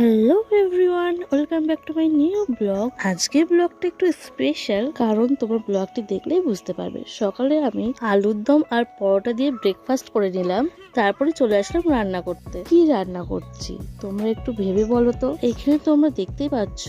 Hello everyone, welcome back to my new blog. আজকের ব্লগটা একটু স্পেশাল, কারণ তোমার ব্লগটি দেখলেই বুঝতে পারবে। সকালে আমি আলুর দম আর পরোটা দিয়ে ব্রেকফাস্ট করে নিলাম, তারপরে চলে আসলাম রান্না করতে। কি রান্না করছি তোমরা একটু ভেবে বলো তো। এখানে তোমরা দেখতেই পাচ্ছ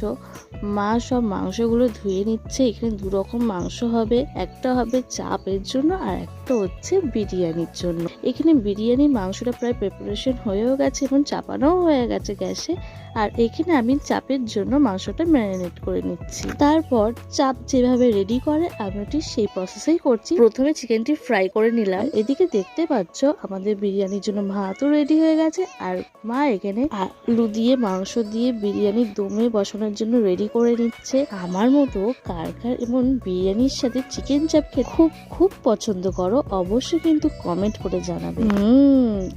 মা সব মাংসগুলো ধুয়ে নিচ্ছে। এখানে দু রকম মাংস হবে, একটা হবে চাপের জন্য আর একটা হচ্ছে বিরিয়ানির জন্য। এখানে বিরিয়ানির মাংসটা প্রায় প্রিপারেশন হয়েও গেছে এবং চাপানোও হয়ে গেছে গ্যাসে। আর এখানে আমি চাপের জন্য মাংসটা ম্যারিনেট করে নিচ্ছি। তারপর চাপ যেভাবে রেডি করে আমি ঠিক সেই প্রসেসেই করছি। প্রথমে চিকেনটি ফ্রাই করে নিলাম। এদিকে দেখতে পাচ্ছ আমাদের বিরিয়ানির জন্য ভাতও রেডি হয়ে গেছে, আর মা এখানে আলু দিয়ে মাংস দিয়ে বিরিয়ানির দমে বসানোর জন্য রেডি করে নিচ্ছে। আমার মতো কার কার এমন বিরিয়ানির সাথে চিকেন চাপ খেতে খুব খুব পছন্দ করো, অবশ্যই কিন্তু কমেন্ট করে জানাবে।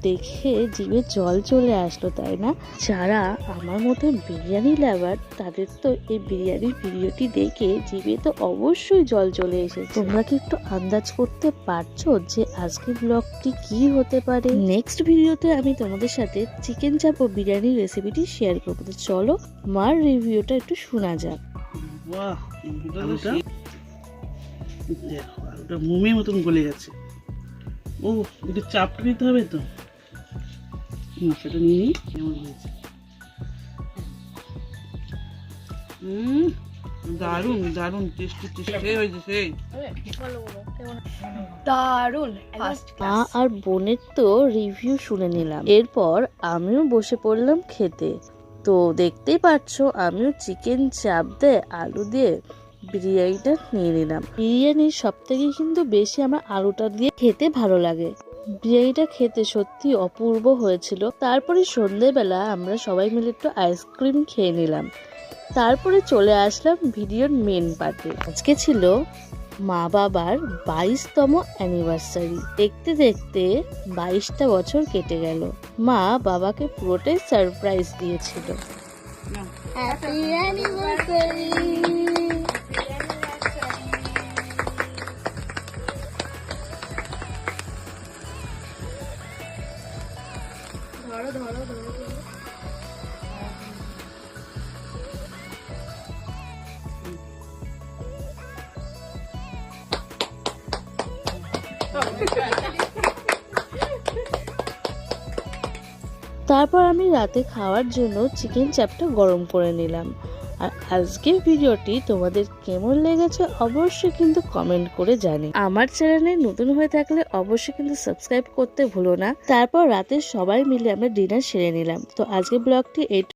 দেখে জিভে জল চলে আসলো, তাই না? যারা আমার মতো বিরিয়ানি লাভার তাদের তো এই বিরিয়ানির ভিডিওটি দেখে জিভে তো অবশ্যই জল চলে এসেছে। তোমরা কি একটু আন্দাজ করতে পারছো যে আজকের ব্লগটি কি হতে পারে? নেক্সট ভিডিওতে আমি তোমাদের সাথে চিকেন চাপ ও বিরিয়ানির রেসিপিটি শেয়ার করবো। তো চলো মার রিভিউটা একটু শোনা যাক। বাহ, আলুটা মোমের মতন গলে গেছে। ও, এটা চাপটা নিতে হবে তো। সেটা নিয়ে নিই, কেমন হয়েছে। দারুণ দারুণ টেস্টি টেস্টি হয়েছে সেই। দারুন মা আর বোনের তো রিভিউ শুনে নিলাম, এরপর আমিও বসে পড়লাম খেতে। তো দেখতেই পাচ্ছ আমিও চিকেন চাপ দিয়ে আলু দিয়ে বিরিয়ানিটা নিয়ে নিলাম। বিরিয়ানির সব থেকে কিন্তু বেশি আমার আলুটা দিয়ে খেতে ভালো লাগে। বিরিয়ানিটা খেতে সত্যি অপূর্ব হয়েছিল। তারপরে সন্ধ্যেবেলা আমরা সবাই মিলে একটু আইসক্রিম খেয়ে নিলাম। তারপরে চলে আসলাম ভিডিওর মেন পার্টে। আজকে ছিল মা বাবার 22তম অ্যানিভার্সারি। দেখতে দেখতে 22টা বছর কেটে গেল। মা বাবাকে পুরোটাই সারপ্রাইজ দিয়েছিল। Happy anniversary. ধরো ধরো ধরো তারপর আমি রাতে খাওয়ার জন্য চিকেন চাপটা গরম করে নিলাম। আর আজকের ভিডিওটি তোমাদের কেমন লেগেছে অবশ্যই কিন্তু কমেন্ট করে জানি। আমার চ্যানেলে নতুন হয়ে থাকলে অবশ্যই কিন্তু সাবস্ক্রাইব করতে ভুলো না। তারপর রাতে সবাই মিলে আমরা ডিনার সেরে নিলাম। তো আজকের ব্লগটি